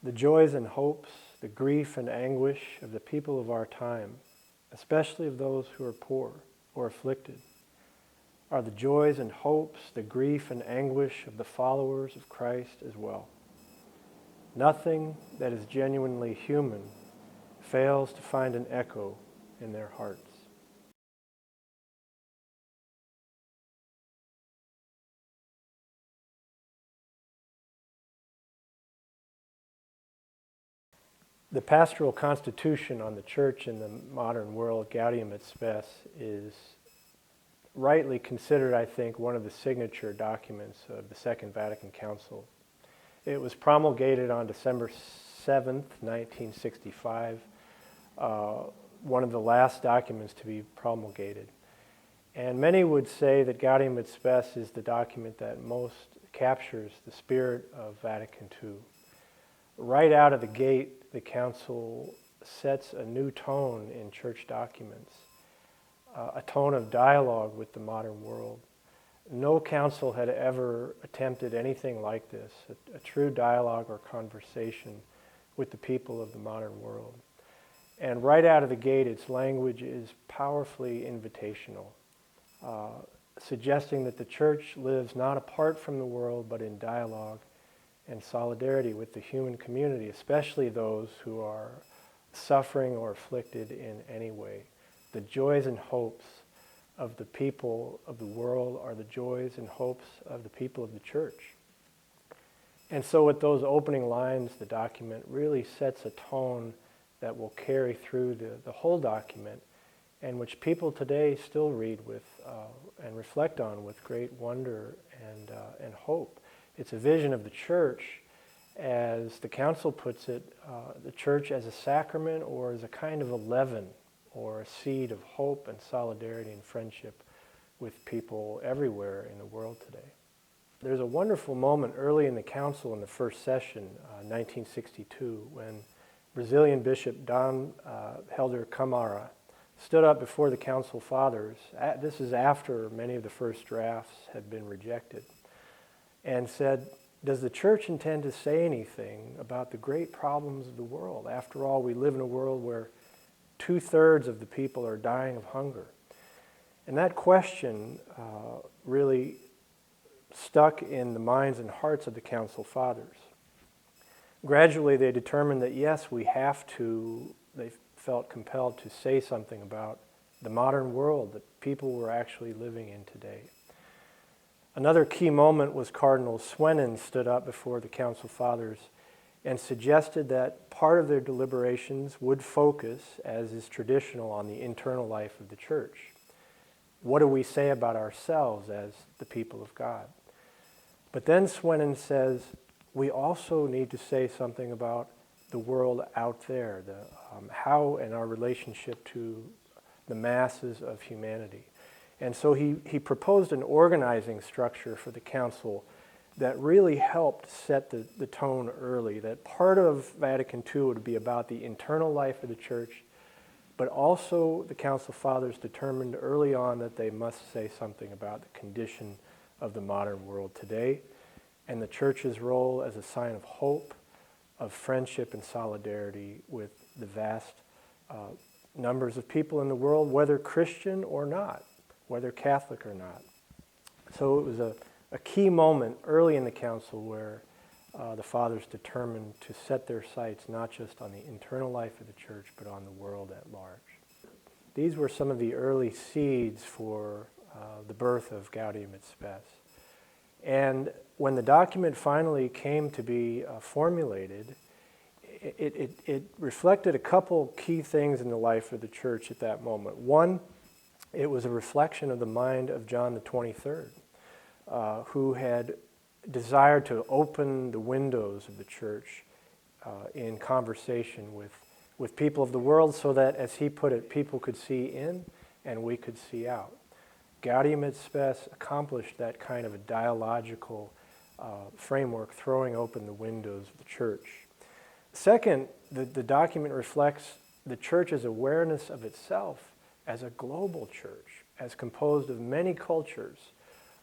The joys and hopes, the grief and anguish of the people of our time, especially of those who are poor or afflicted, are the joys and hopes, the grief and anguish of the followers of Christ as well. Nothing that is genuinely human fails to find an echo in their hearts. The pastoral constitution on the church in the modern world, Gaudium Et Spes, is rightly considered, I think, one of the signature documents of the Second Vatican Council. It was promulgated on December 7th, 1965, one of the last documents to be promulgated. And many would say that Gaudium Et Spes is the document that most captures the spirit of Vatican II. Right out of the gate, the Council sets a new tone in church documents, a tone of dialogue with the modern world. No council had ever attempted anything like this, a true dialogue or conversation with the people of the modern world. And right out of the gate, its language is powerfully invitational, suggesting that the church lives not apart from the world, but in dialogue and solidarity with the human community, especially those who are suffering or afflicted in any way. The joys and hopes of the people of the world are the joys and hopes of the people of the church. And so with those opening lines, the document really sets a tone that will carry through the whole document, and which people today still read with and reflect on with great wonder and hope. It's a vision of the church, as the Council puts it, the church as a sacrament or as a kind of a leaven or a seed of hope and solidarity and friendship with people everywhere in the world today. There's a wonderful moment early in the Council in the first session, 1962, when Brazilian Bishop Dom Helder Câmara stood up before the Council Fathers. This is after many of the first drafts had been rejected, and said, "Does the church intend to say anything about the great problems of the world? After all, we live in a world where 2/3 of the people are dying of hunger." And that question really stuck in the minds and hearts of the Council Fathers. Gradually, they determined that yes, they felt compelled to say something about the modern world that people were actually living in today. Another key moment was Cardinal Swenin stood up before the Council Fathers and suggested that part of their deliberations would focus, as is traditional, on the internal life of the church. What do we say about ourselves as the people of God? But then Swenin says, we also need to say something about the world out there, how and our relationship to the masses of humanity. And so he proposed an organizing structure for the Council that really helped set the tone early, that part of Vatican II would be about the internal life of the church, but also the Council Fathers determined early on that they must say something about the condition of the modern world today and the church's role as a sign of hope, of friendship and solidarity with the vast numbers of people in the world, whether Christian or not, whether Catholic or not. So it was a key moment early in the Council where the Fathers determined to set their sights not just on the internal life of the church, but on the world at large. These were some of the early seeds for the birth of Gaudium Et Spes. And when the document finally came to be formulated, it reflected a couple key things in the life of the church at that moment. One, it was a reflection of the mind of John the 23rd, who had desired to open the windows of the church in conversation with people of the world so that, as he put it, people could see in and we could see out. Gaudium Et Spes accomplished that kind of a dialogical framework, throwing open the windows of the church. Second, the document reflects the church's awareness of itself as a global church, as composed of many cultures,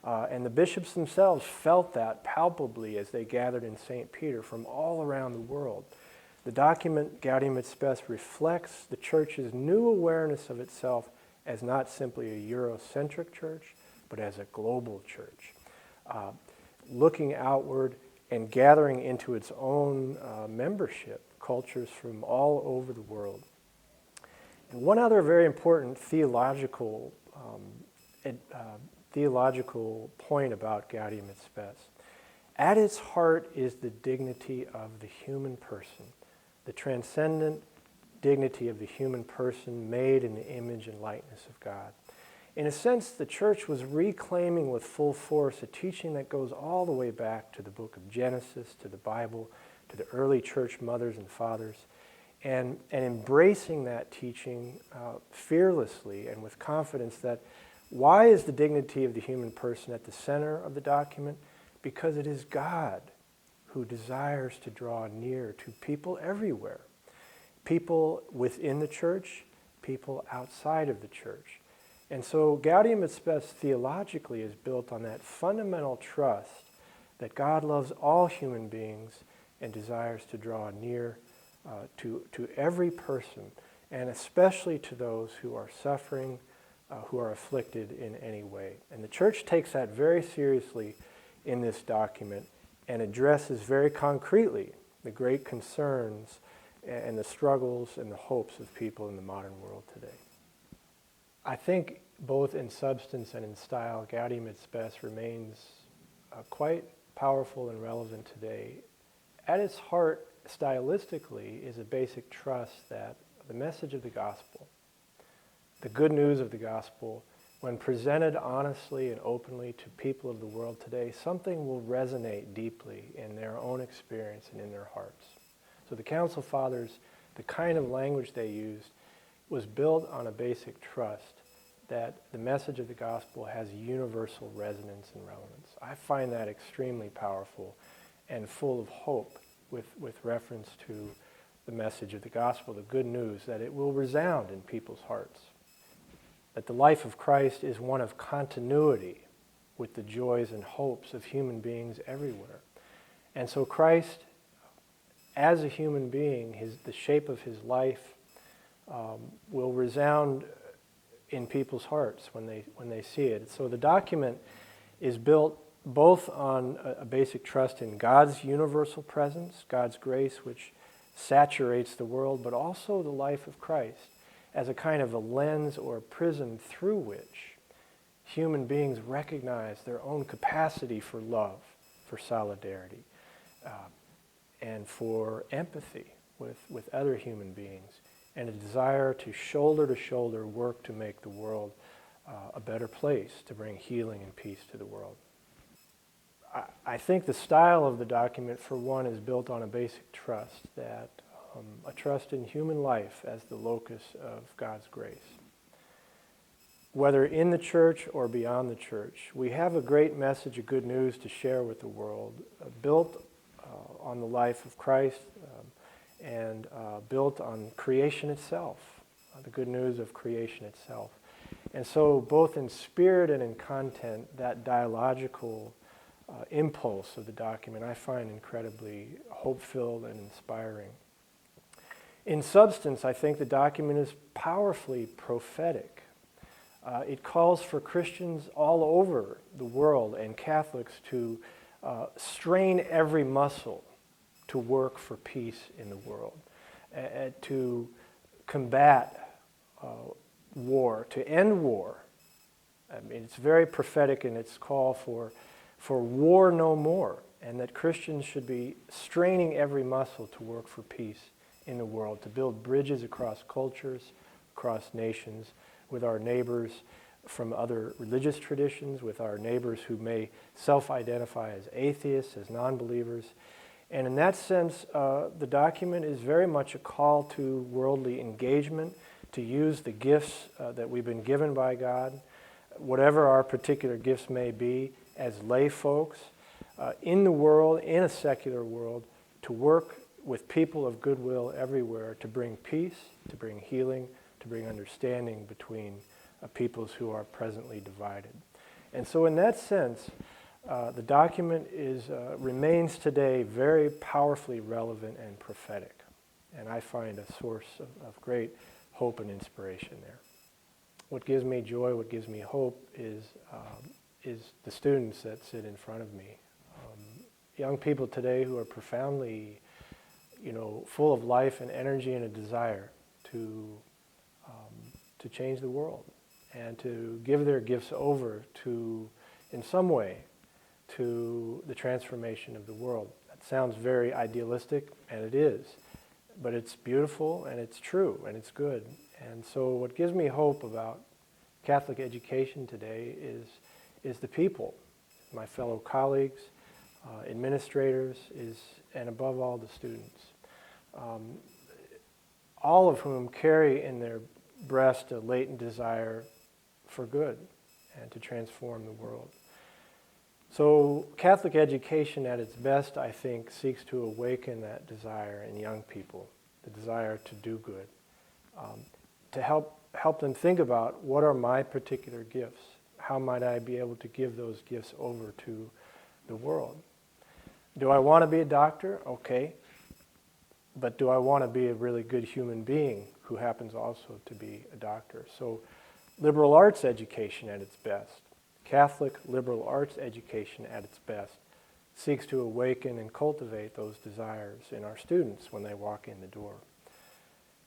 And the bishops themselves felt that palpably as they gathered in St. Peter from all around the world. The document, Gaudium Et Spes, reflects the Church's new awareness of itself as not simply a Eurocentric church, but as a global church, looking outward and gathering into its own membership cultures from all over the world. And one other very important theological point about Gaudium Et Spes. At its heart is the dignity of the human person, the transcendent dignity of the human person made in the image and likeness of God. In a sense, the Church was reclaiming with full force a teaching that goes all the way back to the book of Genesis, to the Bible, to the early church mothers and fathers, and embracing that teaching fearlessly and with confidence that why is the dignity of the human person at the center of the document? Because it is God who desires to draw near to people everywhere. People within the church, people outside of the church. And so Gaudium Et Spes theologically is built on that fundamental trust that God loves all human beings and desires to draw near to every person, and especially to those who are suffering, who are afflicted in any way. And the Church takes that very seriously in this document and addresses very concretely the great concerns and the struggles and the hopes of people in the modern world today. I think both in substance and in style, Gaudium Et Spes remains quite powerful and relevant today. At its heart, stylistically, is a basic trust that the message of the gospel, the good news of the gospel, when presented honestly and openly to people of the world today, something will resonate deeply in their own experience and in their hearts. So the Council Fathers, the kind of language they used, was built on a basic trust that the message of the gospel has universal resonance and relevance. I find that extremely powerful and full of hope with reference to the message of the gospel, the good news, that it will resound in people's hearts. That the life of Christ is one of continuity with the joys and hopes of human beings everywhere. And so Christ, as a human being, the shape of his life will resound in people's hearts when they see it. So the document is built both on a basic trust in God's universal presence, God's grace which saturates the world, but also the life of Christ as a kind of a lens or prism through which human beings recognize their own capacity for love, for solidarity, and for empathy with other human beings, and a desire to shoulder work to make the world a better place, to bring healing and peace to the world. I think the style of the document, for one, is built on a basic trust, that a trust in human life as the locus of God's grace. Whether in the church or beyond the church, we have a great message of good news to share with the world, built on the life of Christ and built on creation itself, the good news of creation itself. And so both in spirit and in content, that dialogical impulse of the document I find incredibly hope-filled and inspiring. In substance, I think the document is powerfully prophetic. It calls for Christians all over the world and Catholics to strain every muscle to work for peace in the world, to combat war, to end war. I mean, it's very prophetic in its call for war no more, and that Christians should be straining every muscle to work for peace in the world, to build bridges across cultures, across nations, with our neighbors from other religious traditions, with our neighbors who may self-identify as atheists, as non-believers. And in that sense, the document is very much a call to worldly engagement, to use the gifts that we've been given by God, whatever our particular gifts may be, as lay folks, in the world, in a secular world, to work with people of goodwill everywhere to bring peace, to bring healing, to bring understanding between peoples who are presently divided. And so in that sense, the document remains today very powerfully relevant and prophetic. And I find a source of great hope and inspiration there. What gives me joy, what gives me hope is the students that sit in front of me. Young people today who are profoundly, full of life and energy and a desire to change the world and to give their gifts over to, in some way, to the transformation of the world. That sounds very idealistic, and it is, but it's beautiful and it's true and it's good. And so what gives me hope about Catholic education today is the people, my fellow colleagues, administrators, and above all the students, all of whom carry in their breast a latent desire for good and to transform the world. So Catholic education at its best, I think, seeks to awaken that desire in young people, the desire to do good, to help them think about what are my particular gifts, how might I be able to give those gifts over to the world. Do I want to be a doctor? Okay. But do I want to be a really good human being who happens also to be a doctor? So liberal arts education at its best, Catholic liberal arts education at its best, seeks to awaken and cultivate those desires in our students when they walk in the door.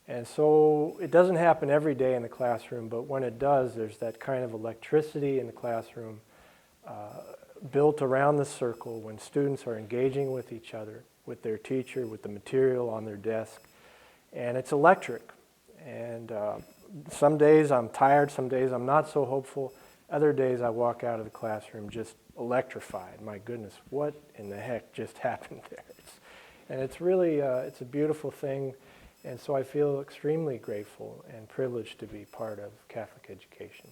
And so it doesn't happen every day in the classroom, but when it does, there's that kind of electricity in the classroom built around the circle when students are engaging with each other, with their teacher, with the material on their desk, and it's electric. And some days I'm tired, some days I'm not so hopeful, other days I walk out of the classroom just electrified. My goodness, what in the heck just happened there? And it's really, it's a beautiful thing, and so I feel extremely grateful and privileged to be part of Catholic education.